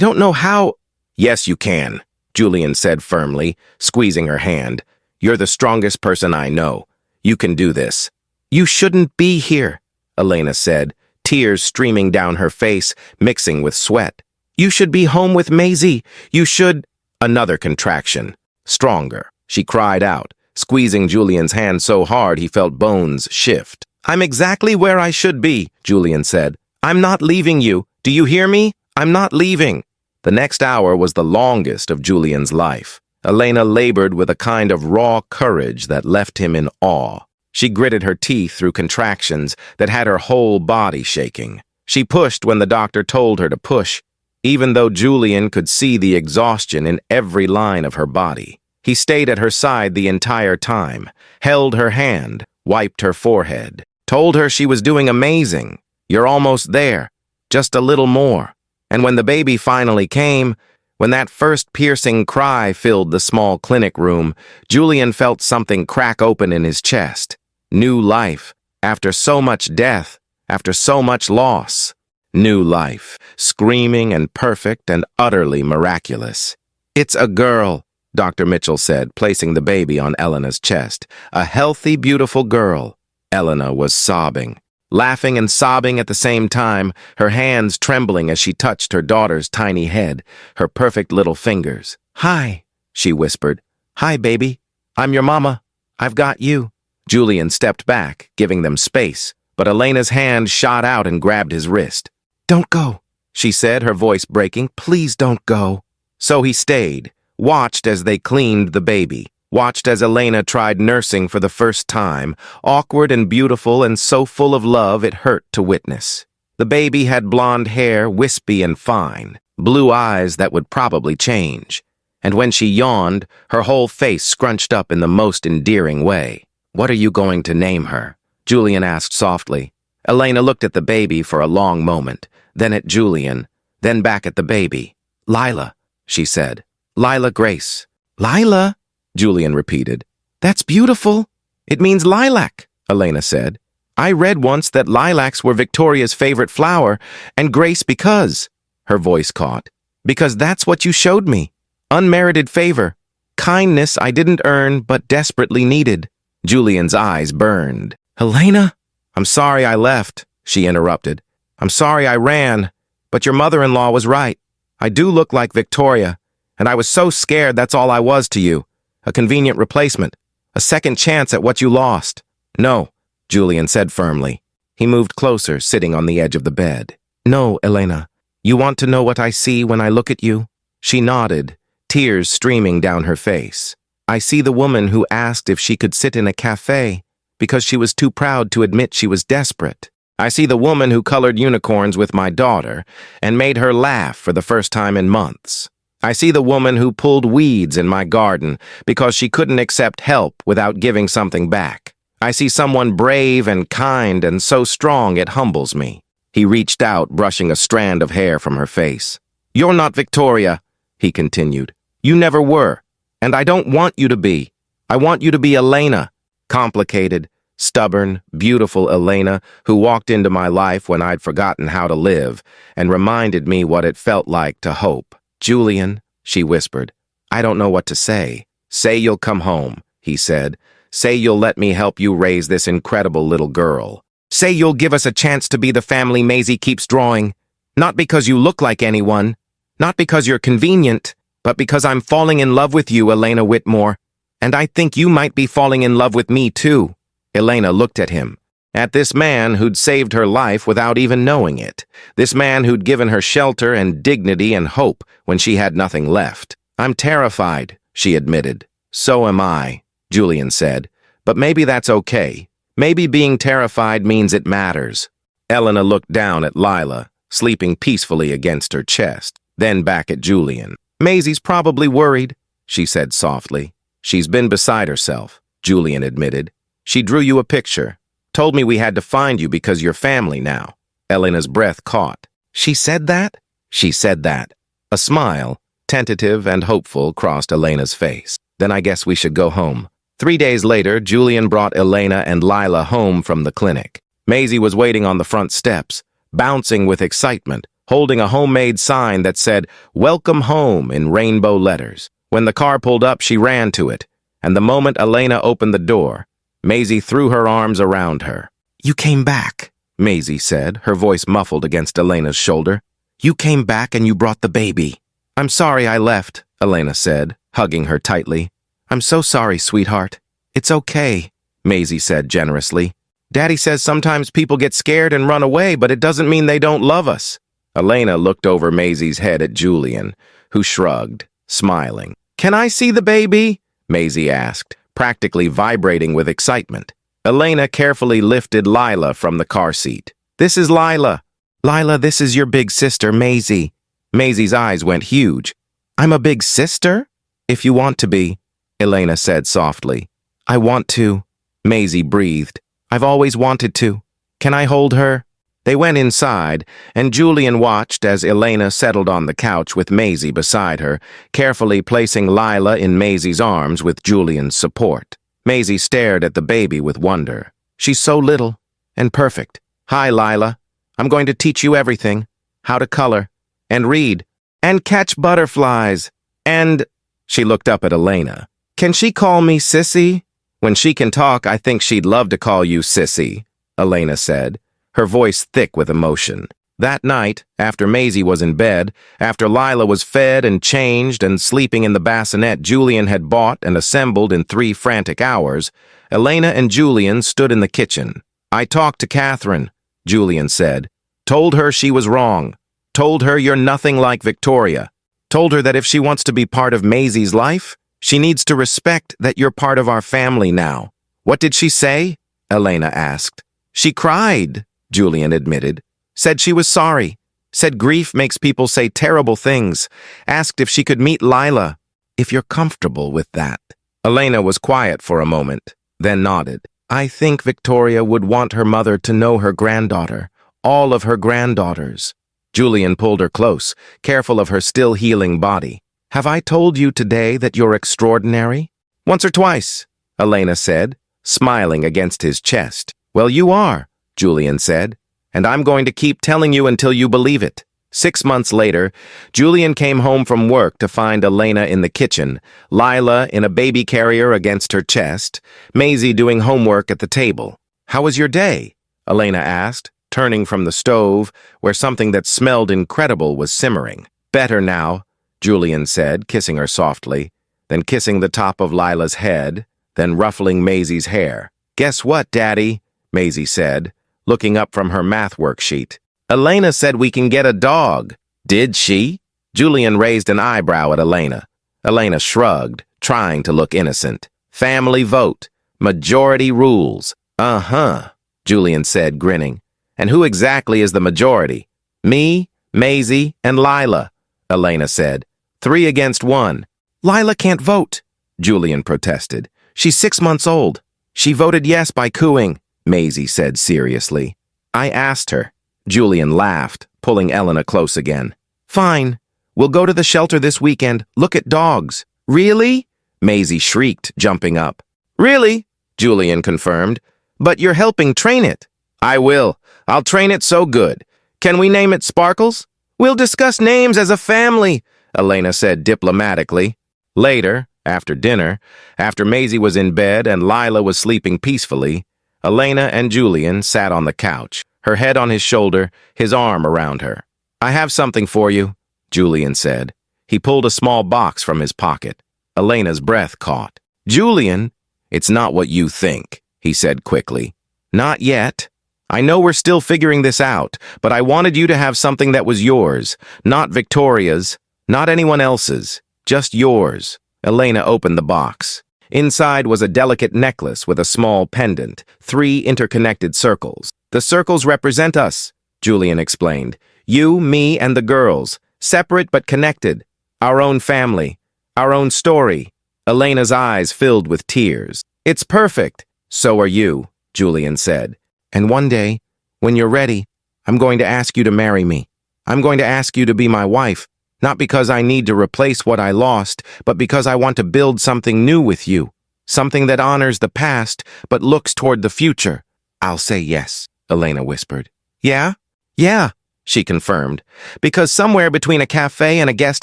don't know how. Yes, you can, Julian said firmly, squeezing her hand. You're the strongest person I know. You can do this. You shouldn't be here, Elena said, tears streaming down her face, mixing with sweat. You should be home with Maisie. You should. Another contraction. Stronger, she cried out, squeezing Julian's hand so hard he felt bones shift. I'm exactly where I should be, Julian said. I'm not leaving you. Do you hear me? I'm not leaving. The next hour was the longest of Julian's life. Elena labored with a kind of raw courage that left him in awe. She gritted her teeth through contractions that had her whole body shaking. She pushed when the doctor told her to push, even though Julian could see the exhaustion in every line of her body. He stayed at her side the entire time, held her hand, wiped her forehead, told her she was doing amazing. You're almost there, just a little more. And when the baby finally came, when that first piercing cry filled the small clinic room, Julian felt something crack open in his chest. New life, after so much death, after so much loss. New life, screaming and perfect and utterly miraculous. It's a girl, Dr. Mitchell said, placing the baby on Elena's chest. A healthy, beautiful girl. Elena was sobbing. Laughing and sobbing at the same time, her hands trembling as she touched her daughter's tiny head, her perfect little fingers. Hi, she whispered. Hi, baby. I'm your mama. I've got you. Julian stepped back, giving them space, but Elena's hand shot out and grabbed his wrist. Don't go, she said, her voice breaking. Please don't go. So he stayed, watched as they cleaned the baby. Watched as Elena tried nursing for the first time, awkward and beautiful and so full of love it hurt to witness. The baby had blonde hair, wispy and fine, blue eyes that would probably change. And when she yawned, her whole face scrunched up in the most endearing way. What are you going to name her? Julian asked softly. Elena looked at the baby for a long moment, then at Julian, then back at the baby. Lila, she said. Lila Grace. Lila? Julian repeated. That's beautiful. It means lilac, Elena said. I read once that lilacs were Victoria's favorite flower, and Grace because, her voice caught, because that's what you showed me. Unmerited favor. Kindness I didn't earn but desperately needed. Julian's eyes burned. Elena? I'm sorry I left, she interrupted. I'm sorry I ran, but your mother-in-law was right. I do look like Victoria, and I was so scared that's all I was to you. A convenient replacement. A second chance at what you lost. No, Julian said firmly. He moved closer, sitting on the edge of the bed. No, Elena. You want to know what I see when I look at you? She nodded, tears streaming down her face. I see the woman who asked if she could sit in a cafe because she was too proud to admit she was desperate. I see the woman who colored unicorns with my daughter and made her laugh for the first time in months. I see the woman who pulled weeds in my garden because she couldn't accept help without giving something back. I see someone brave and kind and so strong it humbles me. He reached out, brushing a strand of hair from her face. You're not Victoria, he continued. You never were, and I don't want you to be. I want you to be Elena. Complicated, stubborn, beautiful Elena who walked into my life when I'd forgotten how to live and reminded me what it felt like to hope. Julian, she whispered, I don't know what to say. Say you'll come home, he said. Say you'll let me help you raise this incredible little girl. Say you'll give us a chance to be the family Maisie keeps drawing. Not because you look like anyone, not because you're convenient, but because I'm falling in love with you, Elena Whitmore. And I think you might be falling in love with me, too. Elena looked at him. At this man who'd saved her life without even knowing it. This man who'd given her shelter and dignity and hope when she had nothing left. I'm terrified, she admitted. So am I, Julian said. But maybe that's okay. Maybe being terrified means it matters. Elena looked down at Lila, sleeping peacefully against her chest, then back at Julian. Maisie's probably worried, she said softly. She's been beside herself, Julian admitted. She drew you a picture. Told me we had to find you because you're family now. Elena's breath caught. She said that? She said that. A smile, tentative and hopeful, crossed Elena's face. Then I guess we should go home. 3 days later, Julian brought Elena and Lila home from the clinic. Maisie was waiting on the front steps, bouncing with excitement, holding a homemade sign that said, "Welcome home," in rainbow letters. When the car pulled up, she ran to it, and the moment Elena opened the door, Maisie threw her arms around her. "You came back," Maisie said, her voice muffled against Elena's shoulder. "You came back and you brought the baby." "I'm sorry I left," Elena said, hugging her tightly. "I'm so sorry, sweetheart." "It's okay," Maisie said generously. "Daddy says sometimes people get scared and run away, but it doesn't mean they don't love us." Elena looked over Maisie's head at Julian, who shrugged, smiling. "Can I see the baby?" Maisie asked, practically vibrating with excitement. Elena carefully lifted Lila from the car seat. "This is Lila." "Lila, this is your big sister, Maisie." Maisie's eyes went huge. "I'm a big sister?" "If you want to be," Elena said softly. "I want to," Maisie breathed. "I've always wanted to. Can I hold her?" They went inside, and Julian watched as Elena settled on the couch with Maisie beside her, carefully placing Lila in Maisie's arms with Julian's support. Maisie stared at the baby with wonder. "She's so little and perfect. Hi, Lila. I'm going to teach you everything. How to color, and read, and catch butterflies, and—" She looked up at Elena. "Can she call me Sissy?" "When she can talk, I think she'd love to call you Sissy," Elena said, her voice thick with emotion. That night, after Maisie was in bed, after Lila was fed and changed and sleeping in the bassinet Julian had bought and assembled in 3 frantic hours, Elena and Julian stood in the kitchen. "I talked to Catherine," Julian said. "Told her she was wrong. Told her you're nothing like Victoria. Told her that if she wants to be part of Maisie's life, she needs to respect that you're part of our family now." "What did she say?" Elena asked. "She cried," Julian admitted. "Said she was sorry. Said grief makes people say terrible things. Asked if she could meet Lila. If you're comfortable with that." Elena was quiet for a moment, then nodded. "I think Victoria would want her mother to know her granddaughter, all of her granddaughters." Julian pulled her close, careful of her still healing body. "Have I told you today that you're extraordinary?" "Once or twice," Elena said, smiling against his chest. "Well, you are," Julian said, "and I'm going to keep telling you until you believe it." 6 months later, Julian came home from work to find Elena in the kitchen, Lila in a baby carrier against her chest, Maisie doing homework at the table. "How was your day?" Elena asked, turning from the stove, where something that smelled incredible was simmering. "Better now," Julian said, kissing her softly, then kissing the top of Lila's head, then ruffling Maisie's hair. "Guess what, Daddy?" Maisie said, looking up from her math worksheet. "Elena said we can get a dog." "Did she?" Julian raised an eyebrow at Elena. Elena shrugged, trying to look innocent. "Family vote. Majority rules." "Uh-huh," Julian said, grinning. "And who exactly is the majority?" "Me, Maisie, and Lila," Elena said. 3 against 1. "Lila can't vote," Julian protested. "She's 6 months old." "She voted yes by cooing," Maisie said seriously. "I asked her." Julian laughed, pulling Elena close again. "Fine. We'll go to the shelter this weekend. Look at dogs." "Really?" Maisie shrieked, jumping up. "Really?" Julian confirmed. "But you're helping train it." "I will. I'll train it so good. Can we name it Sparkles?" "We'll discuss names as a family," Elena said diplomatically. Later, after dinner, after Maisie was in bed and Lila was sleeping peacefully, Elena and Julian sat on the couch, her head on his shoulder, his arm around her. "I have something for you," Julian said. He pulled a small box from his pocket. Elena's breath caught. "Julian, it's not what you think," he said quickly. "Not yet. I know we're still figuring this out, but I wanted you to have something that was yours, not Victoria's, not anyone else's, just yours." Elena opened the box. Inside was a delicate necklace with a small pendant, 3 interconnected circles. "The circles represent us," Julian explained. "You, me, and the girls, separate but connected." Our own family. Our own story. Elena's eyes filled with tears. It's perfect. So are you, Julian said. And one day, when you're ready, I'm going to ask you to marry me. I'm going to ask you to be my wife, not because I need to replace what I lost, but because I want to build something new with you, something that honors the past but looks toward the future. I'll say yes, Elena whispered. Yeah? Yeah, she confirmed, because somewhere between a cafe and a guest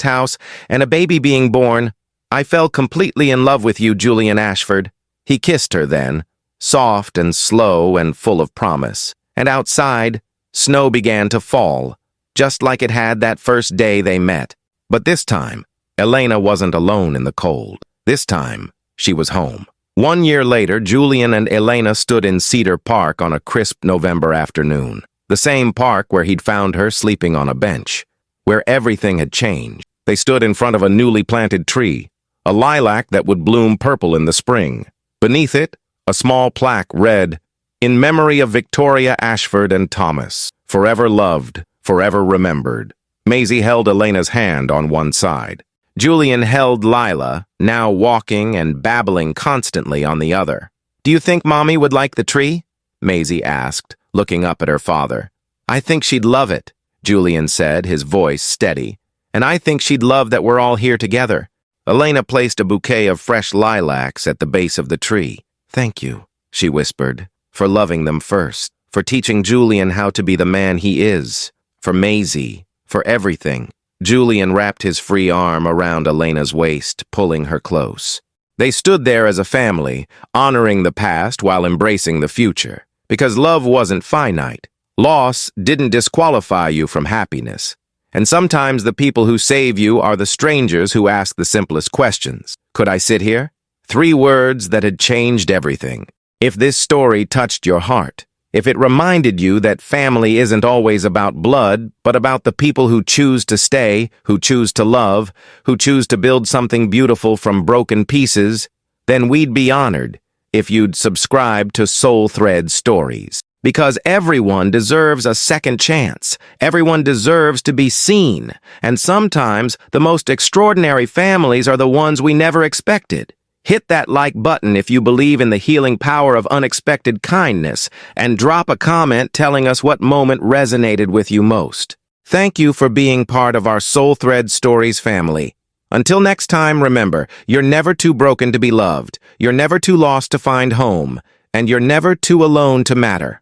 house and a baby being born, I fell completely in love with you, Julian Ashford. He kissed her then, soft and slow and full of promise, and outside, snow began to fall, just like it had that first day they met. But this time, Elena wasn't alone in the cold. This time, she was home. 1 year later, Julian and Elena stood in Cedar Park on a crisp November afternoon. The same park where he'd found her sleeping on a bench, where everything had changed. They stood in front of a newly planted tree, a lilac that would bloom purple in the spring. Beneath it, a small plaque read, "In memory of Victoria Ashford and Thomas, forever loved, forever remembered." Maisie held Elena's hand on one side. Julian held Lila, now walking and babbling constantly, on the other. "Do you think Mommy would like the tree?" Maisie asked, looking up at her father. "I think she'd love it," Julian said, his voice steady. "And I think she'd love that we're all here together." Elena placed a bouquet of fresh lilacs at the base of the tree. "Thank you," she whispered, "for loving them first, for teaching Julian how to be the man he is, for Maisie, for everything." Julian wrapped his free arm around Elena's waist, pulling her close. They stood there as a family, honoring the past while embracing the future. Because love wasn't finite. Loss didn't disqualify you from happiness. And sometimes the people who save you are the strangers who ask the simplest questions. Could I sit here? 3 words that had changed everything. If this story touched your heart, if it reminded you that family isn't always about blood, but about the people who choose to stay, who choose to love, who choose to build something beautiful from broken pieces, then we'd be honored if you'd subscribe to Soul Thread Stories. Because everyone deserves a second chance. Everyone deserves to be seen. And sometimes the most extraordinary families are the ones we never expected. Hit that like button if you believe in the healing power of unexpected kindness, and drop a comment telling us what moment resonated with you most. Thank you for being part of our Soul Thread Stories family. Until next time, remember, you're never too broken to be loved, you're never too lost to find home, and you're never too alone to matter.